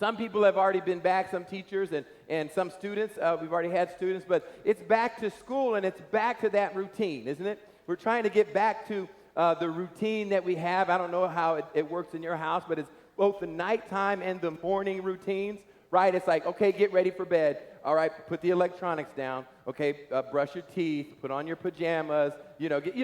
Some people have already been back, some teachers and some students. We've already had students, but it's back to school and it's back to that routine, isn't it? We're trying to get back to the routine that we have. I don't know how it works in your house, but it's both the nighttime and the morning routines, right? It's like, okay, get ready for bed. All right, put the electronics down. Okay, brush your teeth, put on your pajamas,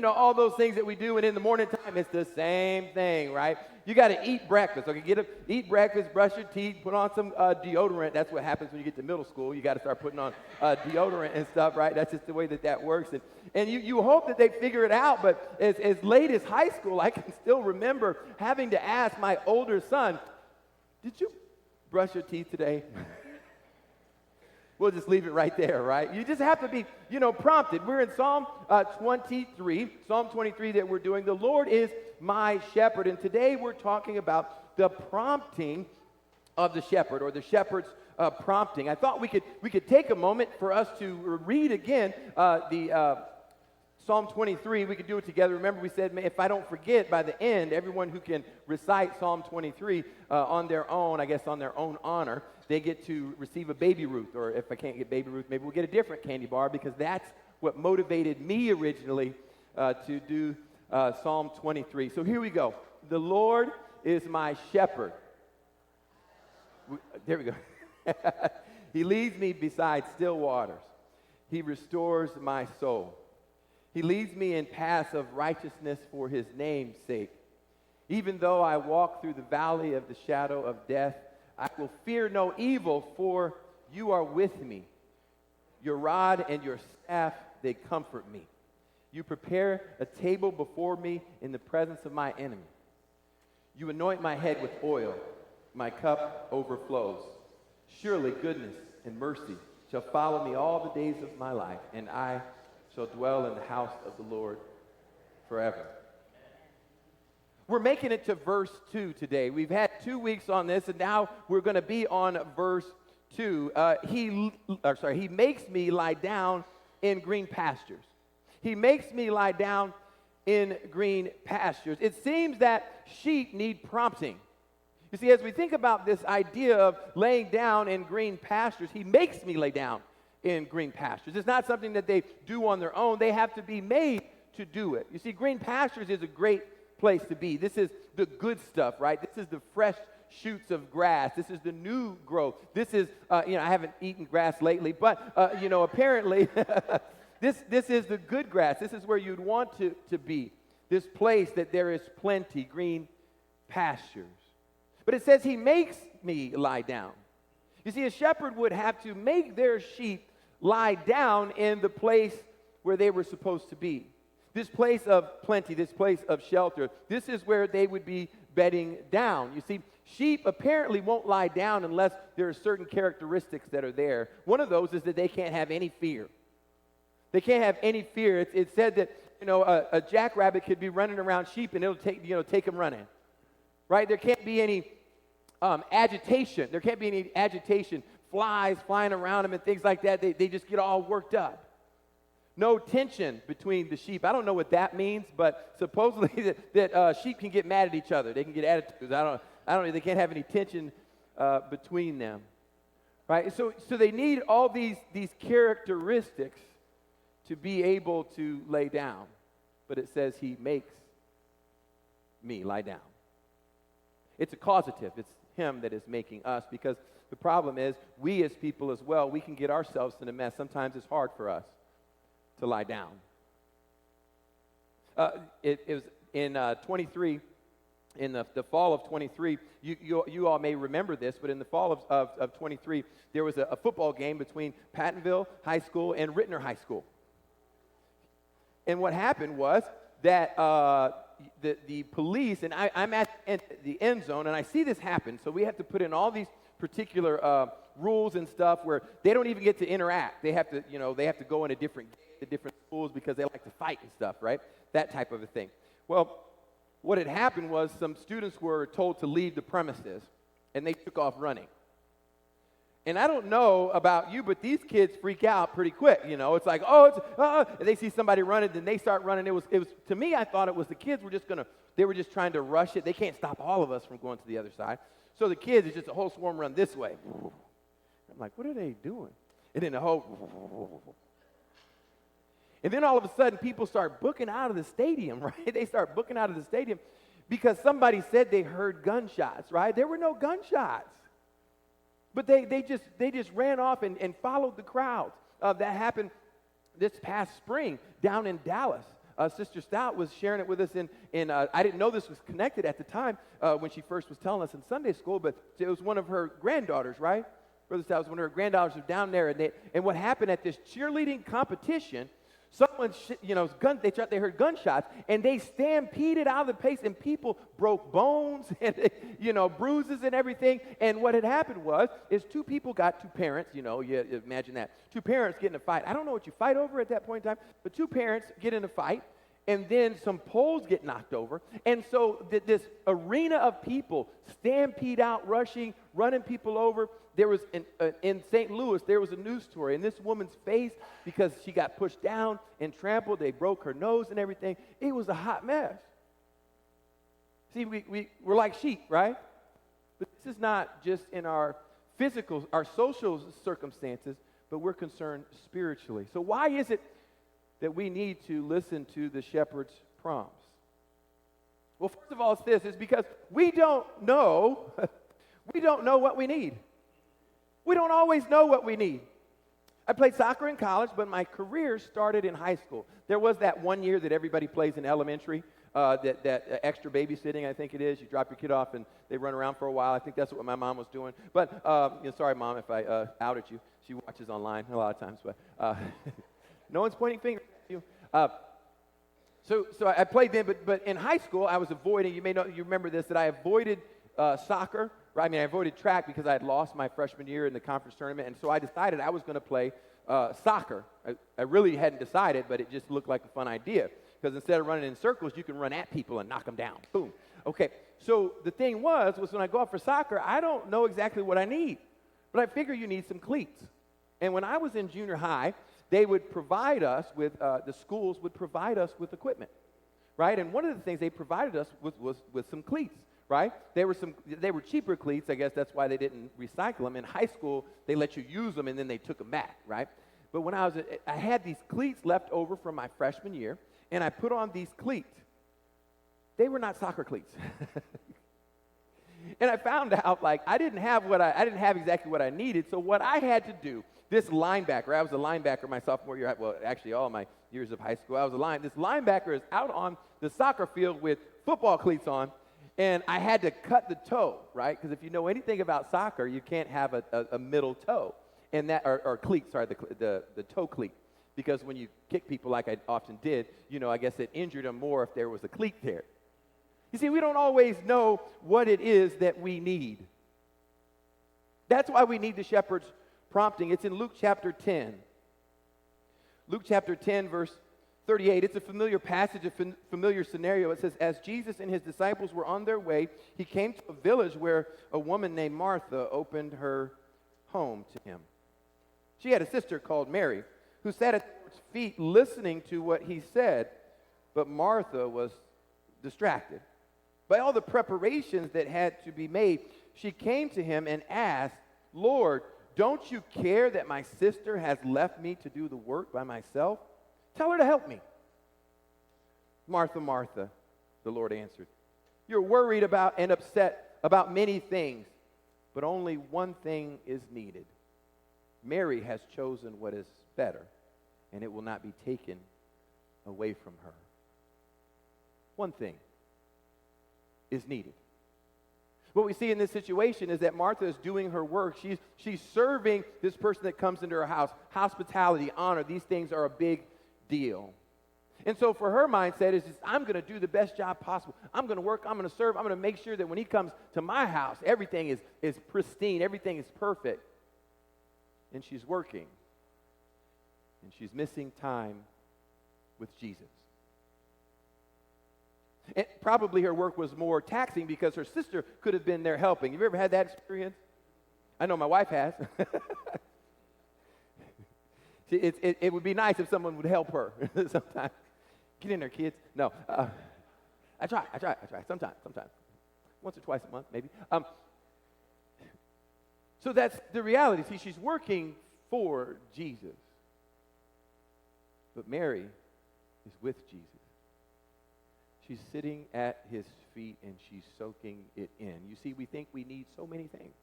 all those things that we do. And in the morning time, it's the same thing, right? You got to eat breakfast. Okay, eat breakfast, brush your teeth, put on some deodorant. That's what happens when you get to middle school. You got to start putting on deodorant and stuff, right? That's just the way that works. And you hope that they figure it out. But as late as high school, I can still remember having to ask my older son, "Did you brush your teeth today?" We'll just leave it right there, right? You just have to be, prompted. We're in Psalm 23 that we're doing. The Lord is my shepherd. And today we're talking about the prompting of the shepherd, or the shepherd's prompting. I thought we could take a moment for us to read again the Psalm 23. We could do it together. Remember, we said, if I don't forget, by the end, everyone who can recite Psalm 23 on their own, I guess on their own honor, they get to receive a Baby Ruth. Or if I can't get Baby Ruth, maybe we'll get a different candy bar, because that's what motivated me originally to do Psalm 23. So here we go. The Lord is my shepherd. There we go. He leads me beside still waters. He restores my soul. He leads me in paths of righteousness for his name's sake. Even though I walk through the valley of the shadow of death, I will fear no evil, for you are with me. Your rod and your staff, they comfort me. You prepare a table before me in the presence of my enemy. You anoint my head with oil. My cup overflows. Surely goodness and mercy shall follow me all the days of my life, and I shall dwell in the house of the Lord forever. We're making it to verse 2 today. We've had 2 weeks on this, and now we're going to be on verse 2. He makes me lie down in green pastures. He makes me lie down in green pastures. It seems that sheep need prompting. You see, as we think about this idea of laying down in green pastures, he makes me lay down in green pastures. It's not something that they do on their own. They have to be made to do it. You see, green pastures is a great place to be. This is the good stuff, right? This is the fresh shoots of grass. This is the new growth. This is, I haven't eaten grass lately, but, apparently this is the good grass. This is where you'd want to be. This place that there is plenty, green pastures. But it says he makes me lie down. You see, a shepherd would have to make their sheep lie down in the place where they were supposed to be. This place of plenty, this place of shelter, this is where they would be bedding down. You see, sheep apparently won't lie down unless there are certain characteristics that are there. One of those is that they can't have any fear. They can't have any fear. It's said that, a jackrabbit could be running around sheep and it'll take them running. Right? There can't be any agitation. There can't be any agitation. Flies flying around them and things like that. They just get all worked up. No tension between the sheep. I don't know what that means, but supposedly that sheep can get mad at each other. They can get attitudes. I don't know. They can't have any tension between them, right? So they need all these characteristics to be able to lay down. But it says he makes me lie down. It's a causative. It's him that is making us, because the problem is we as people as well, we can get ourselves in a mess. Sometimes it's hard for us to lie down. It was in 23, in the fall of 23, you all may remember this, but in the fall of 23, there was a football game between Pattonville High School and Rittner High School. And what happened was that the police, and I'm at the end zone, and I see this happen, so we have to put in all these particular rules and stuff where they don't even get to interact. They have to go in a different schools because they like to fight and stuff, right? That type of a thing. Well, what had happened was some students were told to leave the premises, and they took off running. And I don't know about you, but these kids freak out pretty quick. It's like, and they see somebody running, then they start running. It was to me, I thought it was the kids were just trying to rush it. They can't stop all of us from going to the other side. So the kids, it's just a whole swarm run this way. I'm like, what are they doing? And then the whole... And then all of a sudden, people start booking out of the stadium, right? They start booking out of the stadium because somebody said they heard gunshots, right? There were no gunshots. But they just ran off and followed the crowds. That happened this past spring down in Dallas. Sister Stout was sharing it with us I didn't know this was connected at the time when she first was telling us in Sunday school, but it was one of her granddaughters, right? Brother Stout was one of her granddaughters who was down there, and what happened at this cheerleading competition, someone, they heard gunshots, and they stampeded out of the place, and people broke bones and, bruises and everything. And what had happened is two parents, you imagine that, two parents get in a fight. I don't know what you fight over at that point in time, but two parents get in a fight, and then some poles get knocked over. And so this arena of people stampede out, running people over. There was, in St. Louis, there was a news story, and this woman's face, because she got pushed down and trampled, they broke her nose and everything. It was a hot mess. See, we're like sheep, right? But this is not just in our physical, our social circumstances, but we're concerned spiritually. So why is it that we need to listen to the shepherd's prompts? Well, first of all, it's because we don't know what we need. We don't always know what we need. I played soccer in college, but my career started in high school. There was that 1 year that everybody plays in elementary, that extra babysitting, I think it is. You drop your kid off, and they run around for a while. I think that's what my mom was doing. But, sorry, Mom, if I outed you. She watches online a lot of times, but no one's pointing fingers at you. So I played then, but in high school, I was avoiding, you remember this, that I avoided soccer. I avoided track because I had lost my freshman year in the conference tournament, and so I decided I was going to play soccer. I really hadn't decided, but it just looked like a fun idea because instead of running in circles, you can run at people and knock them down. Boom. Okay, so the thing was when I go out for soccer, I don't know exactly what I need, but I figure you need some cleats. And when I was in junior high, they would provide us with, the schools would provide us with equipment, right? And one of the things they provided us was some cleats. Right? They were cheaper cleats. I guess that's why they didn't recycle them. In high school, they let you use them and then they took them back, right? But when I had these cleats left over from my freshman year, and I put on these cleats. They were not soccer cleats. And I found out I didn't have exactly what I needed. So what I had to do, this linebacker, I was a linebacker my sophomore year. Well, actually all my years of high school, this linebacker is out on the soccer field with football cleats on. And I had to cut the toe, right? Because if you know anything about soccer, you can't have a middle toe, and or cleat, sorry, the toe cleat. Because when you kick people like I often did, I guess it injured them more if there was a cleat there. You see, we don't always know what it is that we need. That's why we need the shepherd's prompting. It's in Luke chapter 10. Luke chapter 10, verse 38, it's a familiar passage, a familiar scenario. It says, as Jesus and his disciples were on their way, he came to a village where a woman named Martha opened her home to him. She had a sister called Mary, who sat at the Lord's feet listening to what he said, but Martha was distracted by all the preparations that had to be made. She came to him and asked, Lord, don't you care that my sister has left me to do the work by myself? Tell her to help me. Martha, Martha, the Lord answered, you're worried about and upset about many things, but only one thing is needed. Mary has chosen what is better, and it will not be taken away from her. One thing is needed. What we see in this situation is that Martha is doing her work. She's serving this person that comes into her house. Hospitality, honor, these things are a big deal. And so for her mindset is I'm going to do the best job possible. I'm going to work, I'm going to serve, I'm going to make sure that when he comes to my house, everything is pristine, everything is perfect. And she's working. And she's missing time with Jesus. And probably her work was more taxing because her sister could have been there helping. Have you ever had that experience? I know my wife has. It would be nice if someone would help her sometimes. Get in there, kids. No. I try. Sometimes. Once or twice a month, maybe. So that's the reality. See, she's working for Jesus. But Mary is with Jesus. She's sitting at his feet and she's soaking it in. You see, we think we need so many things.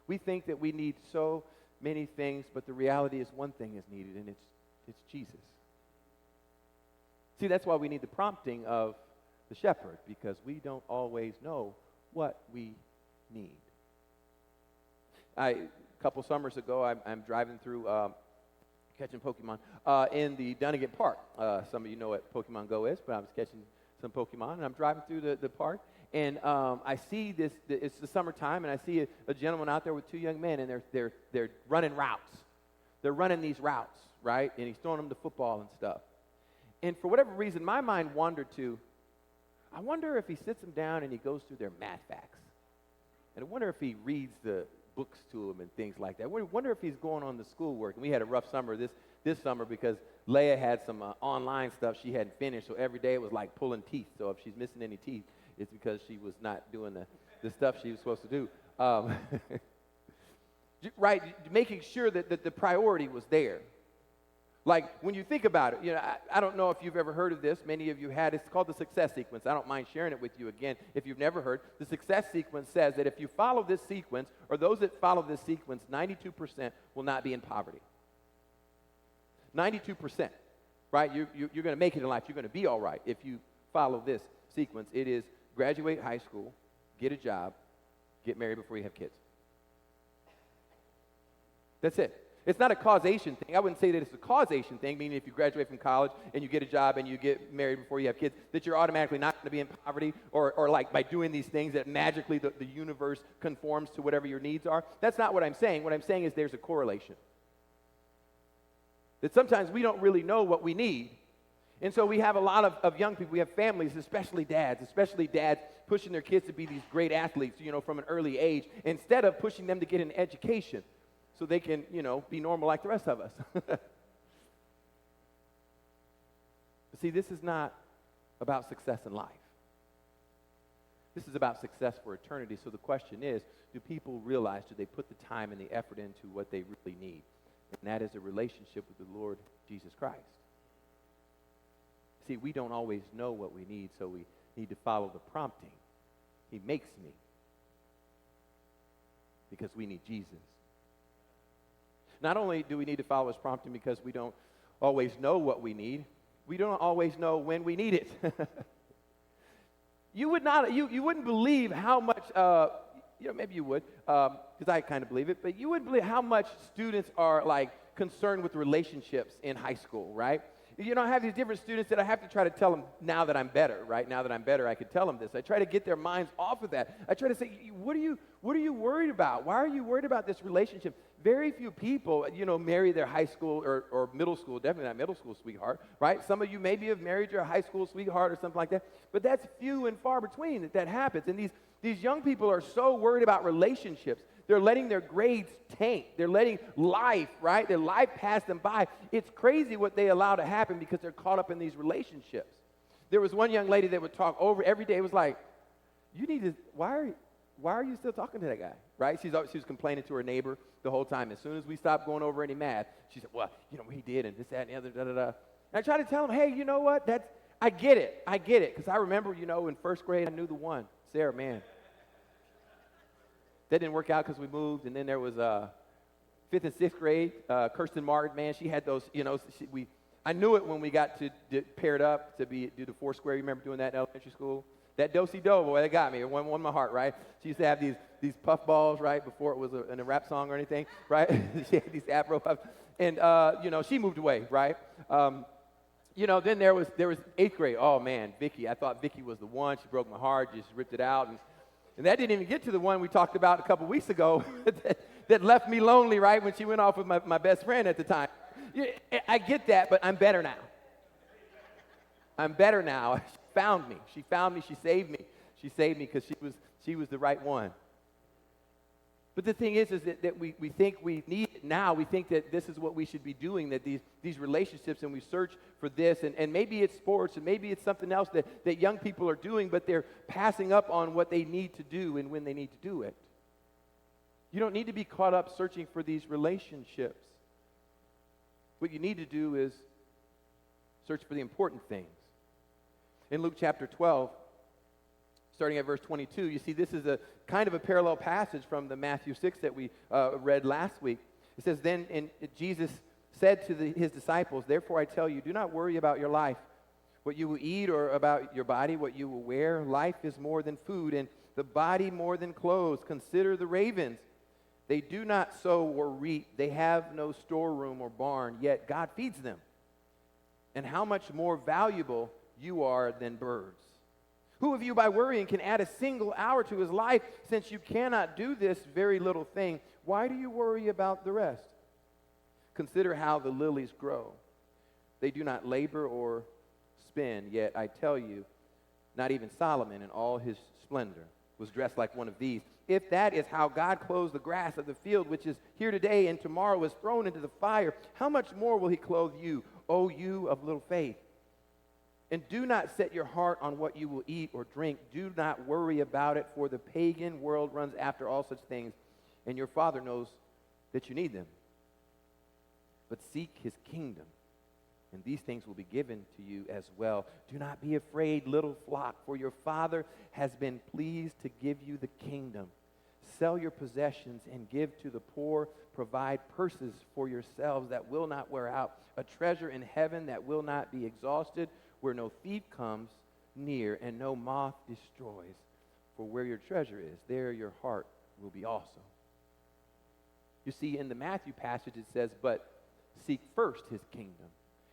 We think that we need so many things, but the reality is one thing is needed, and it's Jesus. See, that's why we need the prompting of the shepherd, because we don't always know what we need. A couple summers ago, I'm driving through catching Pokemon in the Dunnigan Park. Some of you know what Pokemon Go is, but I was catching some Pokemon, and I'm driving through the park, and I see this. It's the summertime, and I see a gentleman out there with two young men, and they're running routes. They're running these routes, right? And he's throwing them the football and stuff. And for whatever reason, my mind wandered to, I wonder if he sits them down and he goes through their math facts. And I wonder if he reads the books to them and things like that. I wonder if he's going on the schoolwork. And we had a rough summer this summer because Leia had some online stuff she hadn't finished, so every day it was like pulling teeth. So if she's missing any teeth, it's because she was not doing the stuff she was supposed to do. Right, making sure that the priority was there. Like, when you think about it, you know, I don't know if you've ever heard of this. Many of you had. It's called the success sequence. I don't mind sharing it with you again if you've never heard. The success sequence says that if you follow this sequence, or those that follow this sequence, 92% will not be in poverty. 92%, right? You're going to make it in life. You're going to be all right if you follow this sequence. It is graduate high school, get a job, get married before you have kids. That's it. It's not a causation thing. I wouldn't say that it's a causation thing, meaning if you graduate from college and you get a job and you get married before you have kids, that you're automatically not going to be in poverty, or like by doing these things that magically the universe conforms to whatever your needs are. That's not what I'm saying. What I'm saying is there's a correlation. That sometimes we don't really know what we need. And so we have a lot of young people, we have families, especially dads pushing their kids to be these great athletes, you know, from an early age, instead of pushing them to get an education. So they can, you know, be normal like the rest of us. See, this is not about success in life. This is about success for eternity. So the question is, do people realize, do they put the time and the effort into what they really need? And that is a relationship with the Lord Jesus Christ. See, we don't always know what we need, so we need to follow the prompting. He makes me. Because we need Jesus. Not only do we need to follow his prompting because we don't always know what we need, we don't always know when we need it. You wouldn't believe how much, maybe you would, because I kind of believe it, but you wouldn't believe how much students are like concerned with relationships in high school, right? You know, I have these different students that I have to try to tell them now that I'm better, right? Now that I'm better, I can tell them this. I try to get their minds off of that. I try to say, what are you worried about? Why are you worried about this relationship? Very few people, you know, marry their high school or middle school, definitely not middle school sweetheart, right? Some of you maybe have married your high school sweetheart or something like that, but that's few and far between that happens. And these young people are so worried about relationships. They're letting their grades tank. They're letting life, right? Their life pass them by. It's crazy what they allow to happen because they're caught up in these relationships. There was one young lady that would talk over every day. It was like, you need to, why are you still talking to that guy, right? She was complaining to her neighbor the whole time. As soon as we stopped going over any math, she said, well, you know, he did and this, that, and the other, da-da-da. And I tried to tell him, hey, you know what? I get it. Because I remember, you know, in first grade, I knew the one, Sarah, man. That didn't work out because we moved, and then there was 5th and 6th grade, Kirsten Martin, man, she had those, you know, I knew it when we got to paired up to do the 4 square. You remember doing that in elementary school? That do-si-do, boy, that got me. It won my heart, right? She used to have these puff balls, right, before it was in a rap song or anything, right? She had these Afro puffs. And, you know, she moved away, right? You know, then there was 8th grade. Oh, man, Vicky. I thought Vicky was the one. She broke my heart, just ripped it out. And that didn't even get to the one we talked about a couple weeks ago that left me lonely, right, when she went off with my best friend at the time. I get that, but I'm better now. I'm better now. She found me. She saved me. She saved me because she was the right one. But the thing is that we think we need it now. We think that this is what we should be doing, that these relationships, and we search for this. And maybe it's sports, and maybe it's something else that young people are doing, but they're passing up on what they need to do and when they need to do it. You don't need to be caught up searching for these relationships. What you need to do is search for the important things. In Luke chapter 12, starting at verse 22, you see this is a kind of a parallel passage from the Matthew 6 that we read last week. It says, Jesus said to his disciples, "Therefore I tell you, do not worry about your life, what you will eat, or about your body, what you will wear. Life is more than food, and the body more than clothes. Consider the ravens. They do not sow or reap. They have no storeroom or barn, yet God feeds them. And how much more valuable you are than birds. Who of you by worrying can add a single hour to his life? Since you cannot do this very little thing, why do you worry about the rest? Consider how the lilies grow. They do not labor or spin, yet I tell you, not even Solomon in all his splendor was dressed like one of these. If that is how God clothes the grass of the field, which is here today and tomorrow is thrown into the fire, how much more will he clothe you, O you of little faith? And do not set your heart on what you will eat or drink. Do not worry about it, for the pagan world runs after all such things, and your Father knows that you need them. But seek his kingdom, and these things will be given to you as well. Do not be afraid, little flock, for your Father has been pleased to give you the kingdom. Sell your possessions and give to the poor. Provide purses for yourselves that will not wear out, a treasure in heaven that will not be exhausted, where no thief comes near and no moth destroys. For where your treasure is, there your heart will be also. You see, in the Matthew passage it says, but seek first his kingdom.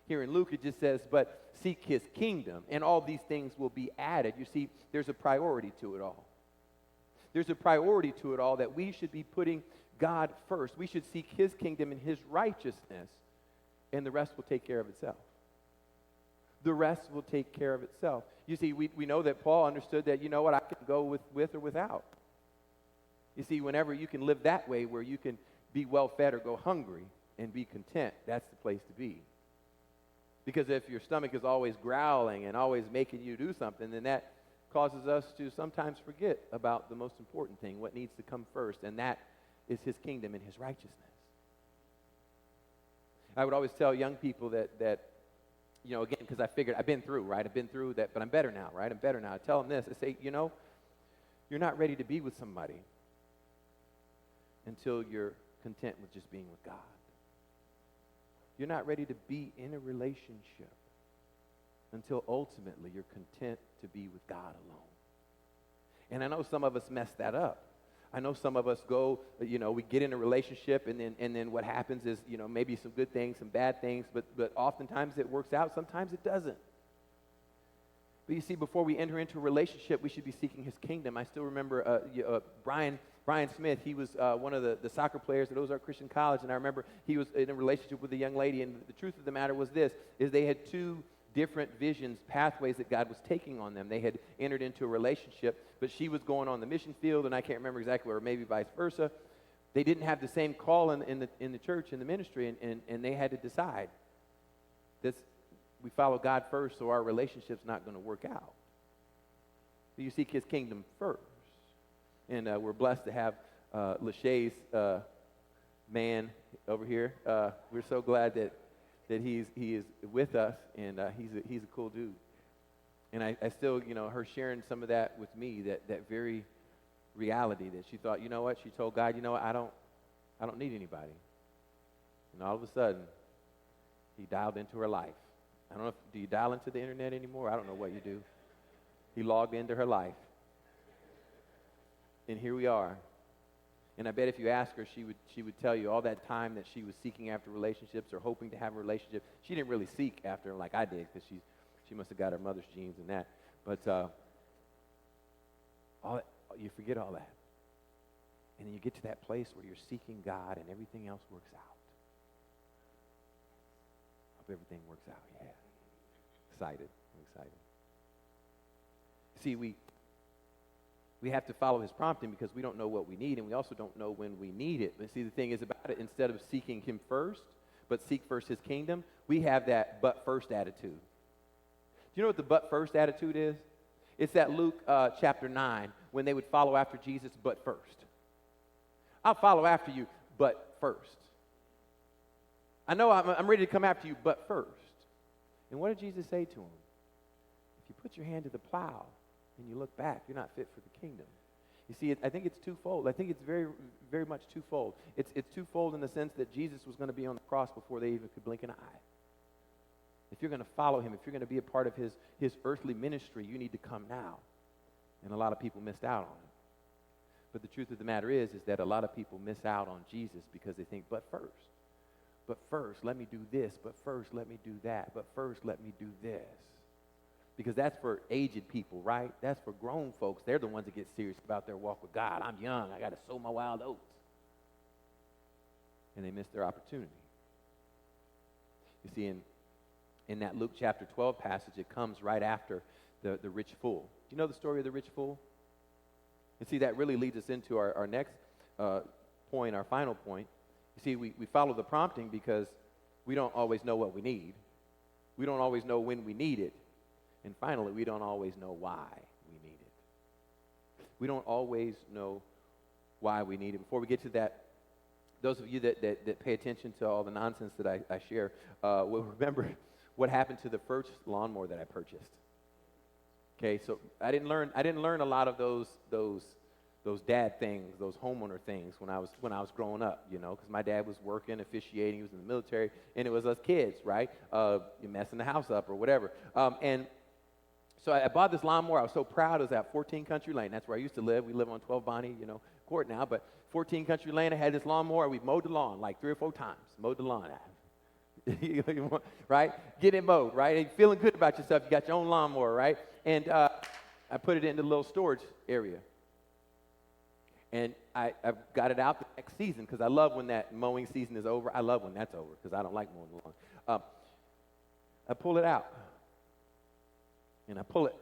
Here in Luke, it just says, but seek his kingdom, and all these things will be added. You see, there's a priority to it all. There's a priority to it all that we should be putting God first. We should seek his kingdom and his righteousness, and the rest will take care of itself. The rest will take care of itself. You see, we know that Paul understood that, you know what, I can go with or without. You see, whenever you can live that way where you can be well-fed or go hungry and be content, that's the place to be. Because if your stomach is always growling and always making you do something, then that causes us to sometimes forget about the most important thing, what needs to come first, and that is his kingdom and his righteousness. I would always tell young people that you know, again, because I figured I've been through, right? I've been through that, but I'm better now, right? I'm better now. I tell them this. I say, you know, you're not ready to be with somebody until you're content with just being with God. You're not ready to be in a relationship until ultimately you're content to be with God alone. And I know some of us mess that up. I know some of us go, you know, we get in a relationship and then what happens is, you know, maybe some good things, some bad things, but oftentimes it works out, sometimes it doesn't. But you see, before we enter into a relationship, we should be seeking his kingdom. I still remember Brian Smith. He was one of the soccer players at Ozark Christian College, and I remember he was in a relationship with a young lady, and the truth of the matter was this, is they had two different visions, pathways that God was taking on them. They had entered into a relationship, but she was going on the mission field, and I can't remember exactly, or maybe vice versa. They didn't have the same call in the church, in the ministry, and they had to decide. We follow God first, so our relationship's not going to work out. So you seek his kingdom first. And we're blessed to have Lachey's man over here. We're so glad that he is with us, and he's a cool dude. And I still, you know, her sharing some of that with me, that very reality that she thought, you know what, she told God, you know what, I don't need anybody. And all of a sudden, he dialed into her life. I don't know do you dial into the internet anymore? I don't know what you do. He logged into her life. And here we are. And I bet if you ask her, she would tell you all that time that she was seeking after relationships or hoping to have a relationship. She didn't really seek after them like I did, because she must have got her mother's genes and that. But you forget all that. And then you get to that place where you're seeking God and everything else works out. Hope everything works out, yeah. Excited. I'm excited. See, we have to follow his prompting because we don't know what we need, and we also don't know when we need it. But see, the thing is about it, instead of seeking him first, but seek first his kingdom, we have that but first attitude. Do you know what the but first attitude is? It's that Luke chapter 9, when they would follow after Jesus but first. I'll follow after you, but first. I know I'm ready to come after you, but first. And what did Jesus say to him? If you put your hand to the plow and you look back, you're not fit for the kingdom. You see, I think it's twofold. I think it's very, very much twofold. It's twofold in the sense that Jesus was going to be on the cross before they even could blink an eye. If you're going to follow him, if you're going to be a part of his earthly ministry, you need to come now. And a lot of people missed out on it. But the truth of the matter is that a lot of people miss out on Jesus because they think, but first, let me do this. But first, let me do that. But first, let me do this. Because that's for aged people, right? That's for grown folks. They're the ones that get serious about their walk with God. I'm young. I got to sow my wild oats. And they miss their opportunity. You see, in that Luke chapter 12 passage, it comes right after the rich fool. Do you know the story of the rich fool? And see, that really leads us into our next point, our final point. You see, we follow the prompting because we don't always know what we need. We don't always know when we need it. And finally, we don't always know why we need it. We don't always know why we need it. Before we get to that, those of you that pay attention to all the nonsense that I share will remember what happened to the first lawnmower that I purchased. Okay, so I didn't learn a lot of those dad things, those homeowner things when I was growing up, you know, because my dad was working, officiating, he was in the military, and it was us kids, right? You're messing the house up or whatever. And so I bought this lawnmower. I was so proud. It was at 14 Country Lane. That's where I used to live. We live on 12 Bonnie, Court now, but 14 Country Lane. I had this lawnmower. We mowed the lawn like 3 or 4 times. Mowed the lawn out. Right? Get it mowed, right? And you're feeling good about yourself. You got your own lawnmower, right? And I put it in the little storage area. And I got it out the next season because I love when that mowing season is over. I love when that's over because I don't like mowing the lawn. I pull it out. And I pull it.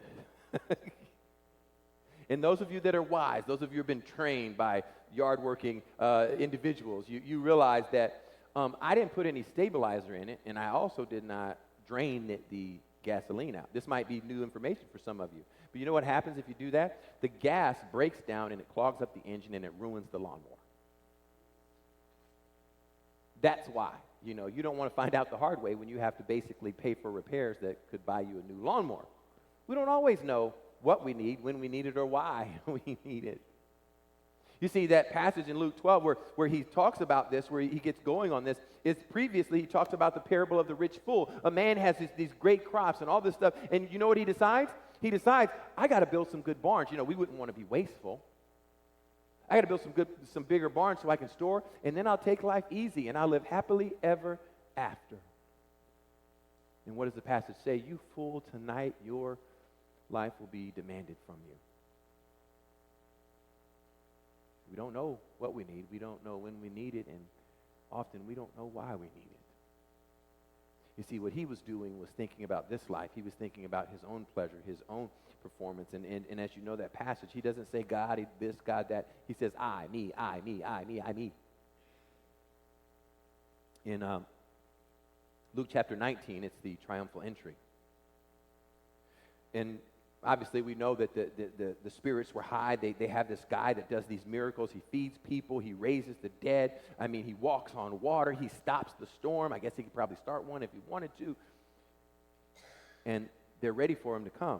And those of you that are wise, those of you who have been trained by yard-working individuals, you realize that I didn't put any stabilizer in it, and I also did not drain the gasoline out. This might be new information for some of you. But you know what happens if you do that? The gas breaks down, and it clogs up the engine, and it ruins the lawnmower. That's why. You don't want to find out the hard way when you have to basically pay for repairs that could buy you a new lawnmower. We don't always know what we need, when we need it, or why we need it. You see, that passage in Luke 12 where he talks about this, where he gets going on this, is previously he talks about the parable of the rich fool. A man has these great crops and all this stuff, and you know what he decides? He decides, I got to build some good barns. We wouldn't want to be wasteful. I got to build some bigger barns so I can store, and then I'll take life easy, and I'll live happily ever after. And what does the passage say? You fool, tonight your life will be demanded from you. We don't know what we need. We don't know when we need it, and often we don't know why we need it. You see, what he was doing was thinking about this life. He was thinking about his own pleasure, his own performance. And as you know that passage, he doesn't say God, this, God, that. He says, I, me, I, me, I, me, I, me. In Luke chapter 19, it's the triumphal entry. And obviously, we know that the spirits were high. They have this guy that does these miracles. He feeds people. He raises the dead. He walks on water. He stops the storm. I guess he could probably start one if he wanted to. And they're ready for him to come.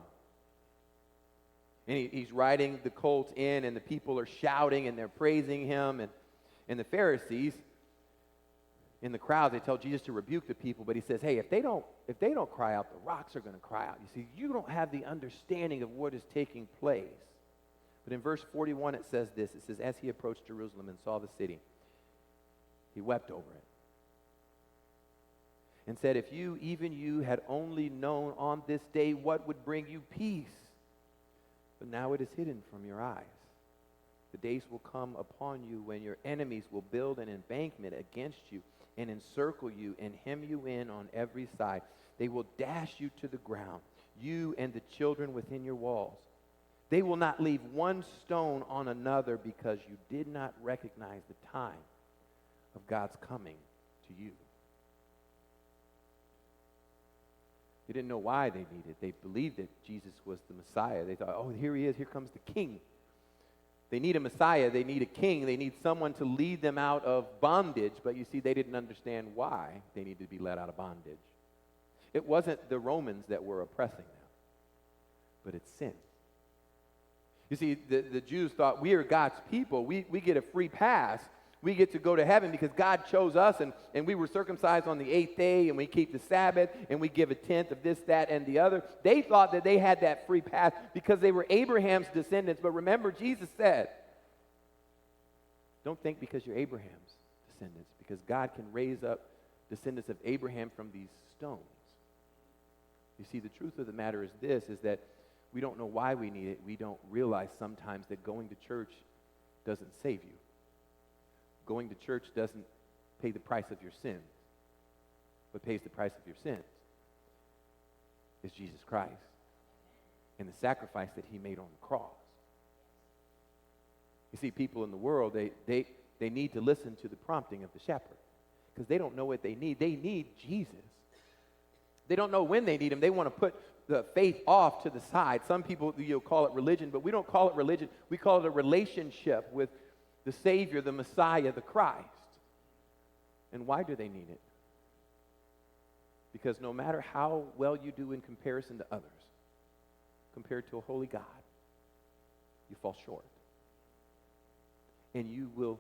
And he's riding the colt in, and the people are shouting, and they're praising him. And the Pharisees, in the crowd, they tell Jesus to rebuke the people, but he says, hey, if they don't cry out, the rocks are going to cry out. You see, you don't have the understanding of what is taking place. But in verse 41, it says this. It says, as he approached Jerusalem and saw the city, he wept over it and said, if you, even you, had only known on this day what would bring you peace, but now it is hidden from your eyes. The days will come upon you when your enemies will build an embankment against you and encircle you and hem you in on every side. They will dash you to the ground, you and the children within your walls. They will not leave one stone on another because you did not recognize the time of God's coming to you. They didn't know why they needed it. They believed that Jesus was the Messiah. They thought, oh, here he is. Here comes the king. They need a Messiah. They need a king. They need someone to lead them out of bondage. But you see, they didn't understand why they needed to be led out of bondage. It wasn't the Romans that were oppressing them, but it's sin. You see, the Jews thought, we are God's people. We get a free pass. We get to go to heaven because God chose us, and we were circumcised on the 8th day, and we keep the Sabbath, and we give a tenth of this, that, and the other. They thought that they had that free pass because they were Abraham's descendants. But remember, Jesus said, don't think because you're Abraham's descendants, because God can raise up descendants of Abraham from these stones. You see, the truth of the matter is this, is that we don't know why we need it. We don't realize sometimes that going to church doesn't save you. Going to church doesn't pay the price of your sins. What pays the price of your sins is Jesus Christ and the sacrifice that he made on the cross. You see, people in the world, they need to listen to the prompting of the shepherd because they don't know what they need. They need Jesus. They don't know when they need him. They want to put the faith off to the side. Some people, you'll call it religion, but we don't call it religion. We call it a relationship with the Savior, the Messiah, the Christ. And why do they need it? Because no matter how well you do in comparison to others, compared to a holy God, you fall short. And you will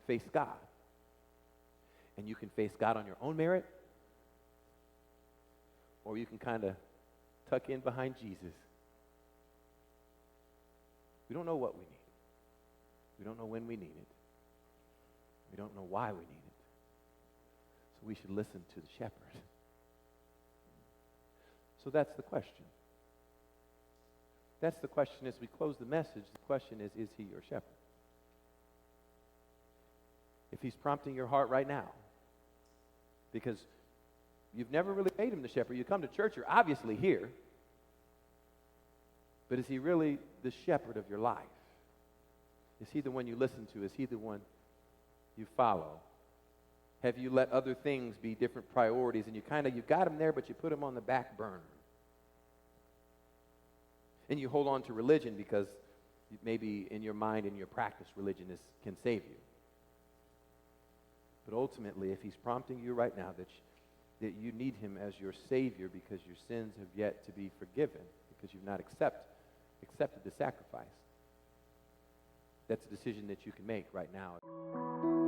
face God. And you can face God on your own merit, or you can kind of tuck in behind Jesus. We don't know what we need. We don't know when we need it. We don't know why we need it. So we should listen to the shepherd. So that's the question. That's the question as we close the message. The question is he your shepherd? If he's prompting your heart right now, because you've never really made him the shepherd. You come to church, you're obviously here. But is he really the shepherd of your life? Is he the one you listen to? Is he the one you follow? Have you let other things be different priorities and you got him there, but you put him on the back burner? And you hold on to religion because maybe in your mind and your practice, religion can save you. But ultimately, if he's prompting you right now that you need him as your Savior because your sins have yet to be forgiven, because you've not accepted the sacrifice, that's a decision that you can make right now.